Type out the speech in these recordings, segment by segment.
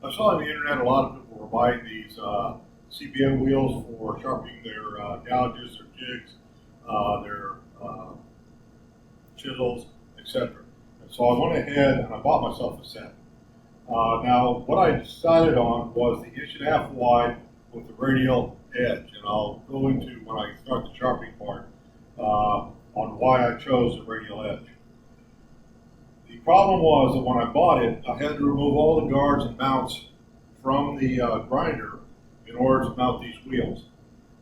I saw on the internet a lot of people were buying these CBN wheels for sharpening their gouges, their jigs, their chisels, etc. And so I went ahead and I bought myself a set. Now, what I decided on was the 1.5 inch wide with the radial edge, and I'll go into when I start the sharpening part on why I chose the radial edge. The problem was that when I bought it, I had to remove all the guards and mounts from the grinder in order to mount these wheels,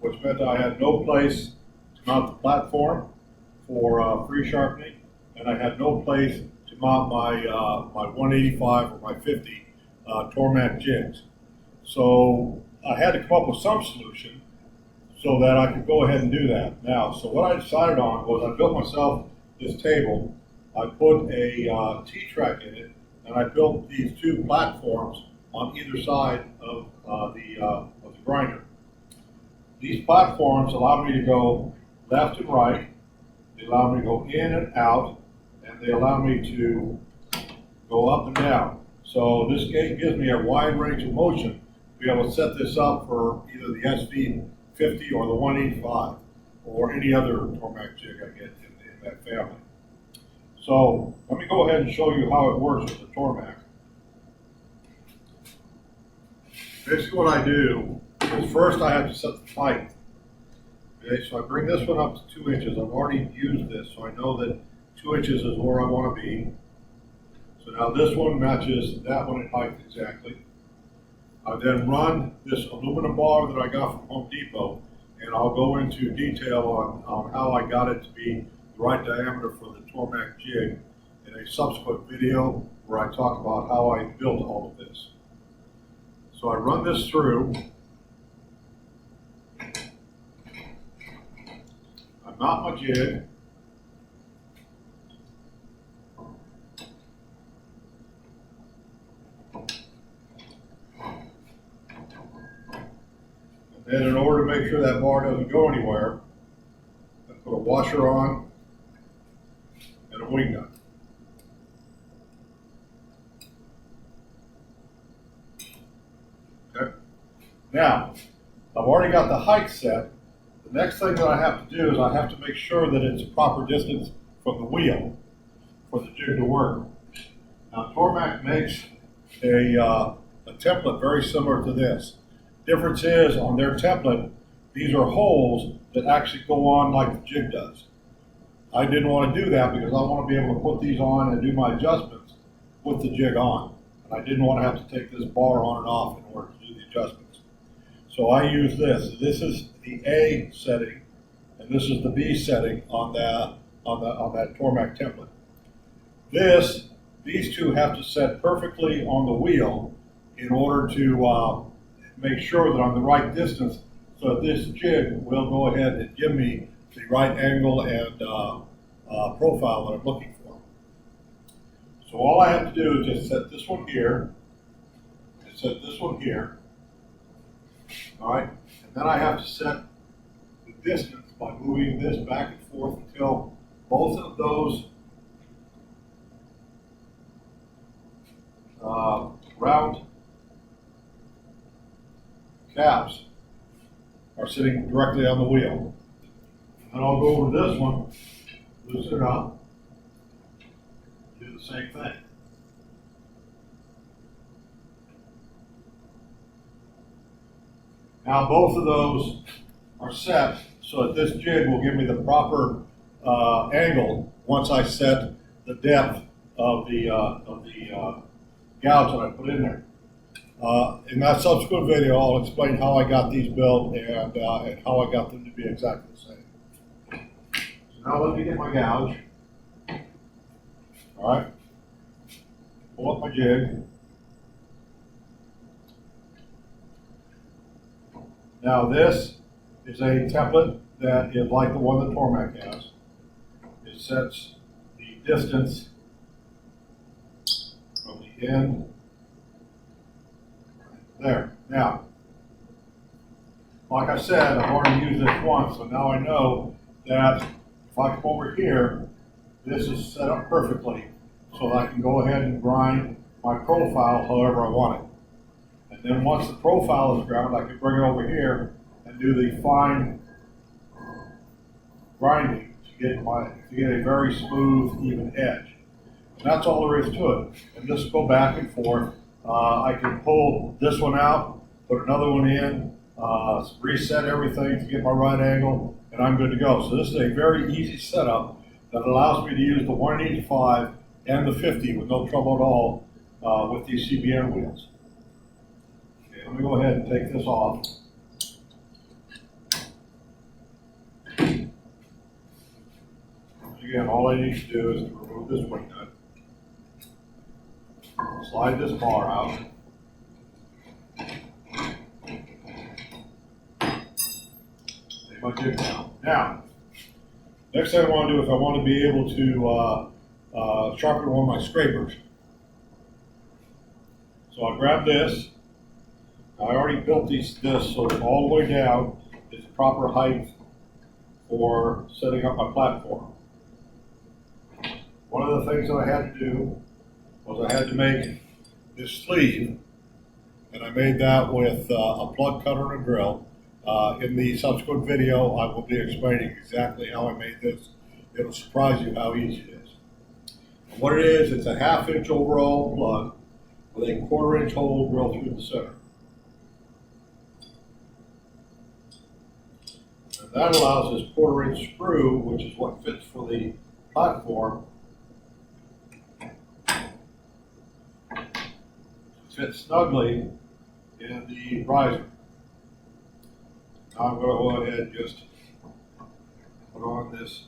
which meant I had no place to mount the platform for free sharpening, and I had no place to mount my 185 or my 50 Tormek jigs. So I had to come up with some solution so that I could go ahead and do that. Now, so what I decided on was I built myself this table. I put a T-track in it, and I built these two platforms on either side of the grinder. These platforms allow me to go left and right. They allow me to go in and out, and they allow me to go up and down. So this gives me a wide range of motion to be able to set this up for either the SV50 or the 185 or any other Tormek jig I get in that family. So let me go ahead and show you how it works with the Tormek. Basically what I do is first I have to set the height. Okay, so I bring this one up to 2 inches. I've already used this, so I know that 2 inches is where I want to be. So now this one matches that one in height exactly. I then run this aluminum bar that I got from Home Depot, and I'll go into detail on how I got it to be the right diameter for the Tormek jig in a subsequent video where I talk about how I built all of this. So I run this through. I mount my jig. And then in order to make sure that bar doesn't go anywhere, I put a washer on and a wing nut. Okay. Now, I've already got the height set. The next thing that I have to do is I have to make sure that it's a proper distance from the wheel for the jig to work. Now, Tormek makes a template very similar to this. Difference is, on their template, these are holes that actually go on like the jig does. I didn't want to do that because I want to be able to put these on and do my adjustments with the jig on. And I didn't want to have to take this bar on and off in order to do the adjustments. So I use this. This is the A setting, and this is the B setting on that Tormek template. These two have to set perfectly on the wheel in order to make sure that I'm the right distance, so that this jig will go ahead and give me the right angle and profile that I'm looking for. So all I have to do is just set this one here, and set this one here. All right, and then I have to set the distance by moving this back and forth until both of those round caps are sitting directly on the wheel. And I'll go over this one, loosen it up, do the same thing. Now both of those are set so that this jig will give me the proper angle once I set the depth of the gouge that I put in there. In that subsequent video, I'll explain how I got these built and how I got them to be exactly the same. So now let me get my gouge. All right, pull up my jig. Now this is a template that is like the one that Tormek has. It sets the distance from the end there. Now, like I said, I've already used this once, so now I know that if I come over here, this is set up perfectly so that I can go ahead and grind my profile however I want it. then once the profile is ground, I can bring it over here and do the fine grinding to get a very smooth, even edge. And that's all there is to it. And just go back and forth. I can pull this one out, put another one in, reset everything to get my right angle, and I'm good to go. So this is a very easy setup that allows me to use the 185 and the 50 with no trouble at all with these CBN wheels. Okay, let me go ahead and take this off. Again, all I need to do is to remove this wing nut, slide this bar out, lay my jig down. Now, next thing I want to do is I want to be able to sharpen one of my scrapers. So I grab this. I already built this so that all the way down is the proper height for setting up my platform. One of the things that I had to do was I had to make this sleeve, and I made that with a plug cutter and a drill. In the subsequent video, I will be explaining exactly how I made this. It'll surprise you how easy it is. And what it is, it's a 1/2 inch overall plug with a 1/4 inch hole drilled through the center. And that allows this 1/4 inch screw, which is what fits for the platform, fit snugly in the riser. Now I'm going to go ahead and just put on this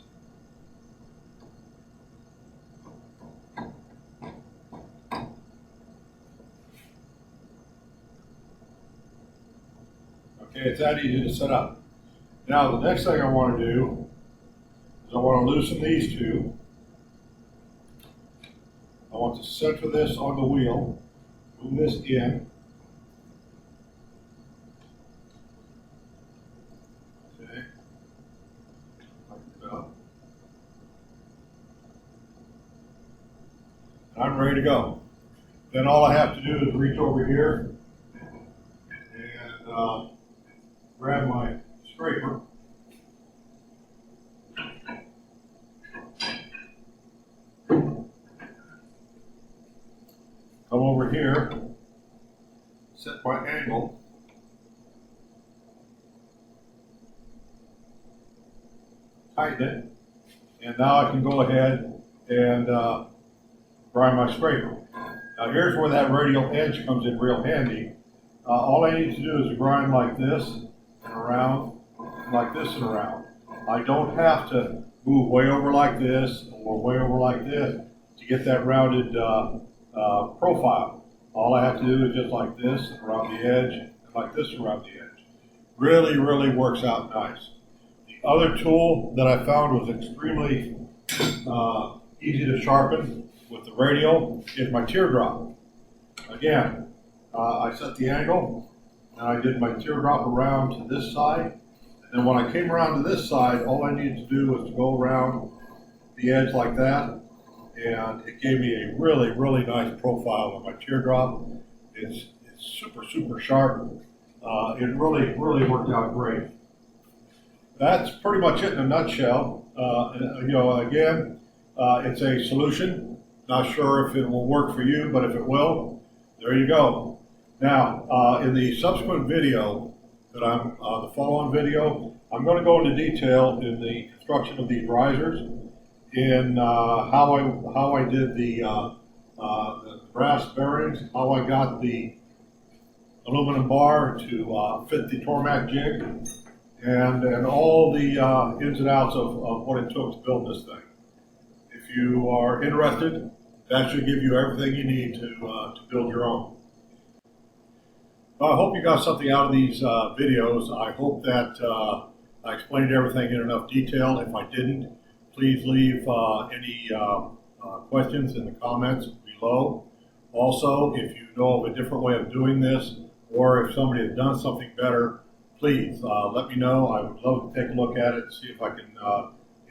okay, it's that easy to set up. Now the next thing I want to do is I want to loosen these two. I want to center this on the wheel. Move this in. Okay. Like that. I'm ready to go. Then all I have to do is reach over here and grab my scraper. Come over here, set my angle, tighten it, and now I can go ahead and grind my scraper. Now here's where that radial edge comes in real handy. All I need to do is grind like this and around, like this and around. I don't have to move way over like this or way over like this to get that rounded profile. All I have to do is just like this around the edge, and like this around the edge. Really, really works out nice. The other tool that I found was extremely easy to sharpen with the radial is my teardrop. Again, I set the angle, and I did my teardrop around to this side. And then when I came around to this side, all I needed to do was to go around the edge like that. And it gave me a really, really nice profile of my teardrop. It's super, super sharp. It really, really worked out great. That's pretty much it in a nutshell. Again, it's a solution. Not sure if it will work for you, but if it will, there you go. Now, in the subsequent video, the follow-on video, I'm going to go into detail in the construction of these risers, in how I did the brass bearings, how I got the aluminum bar to fit the Tormek jig, and all the ins and outs of what it took to build this thing. If you are interested, that should give you everything you need to build your own. Well, I hope you got something out of these videos. I hope that I explained everything in enough detail. If I didn't, please leave any questions in the comments below. Also, if you know of a different way of doing this, or if somebody has done something better, please let me know. I would love to take a look at it and see if I can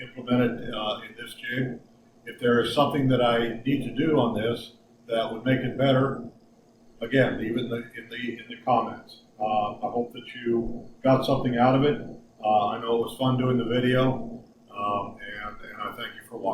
implement it in this jig. If there is something that I need to do on this that would make it better, again, leave it in the comments. I hope that you got something out of it. I know it was fun doing the video.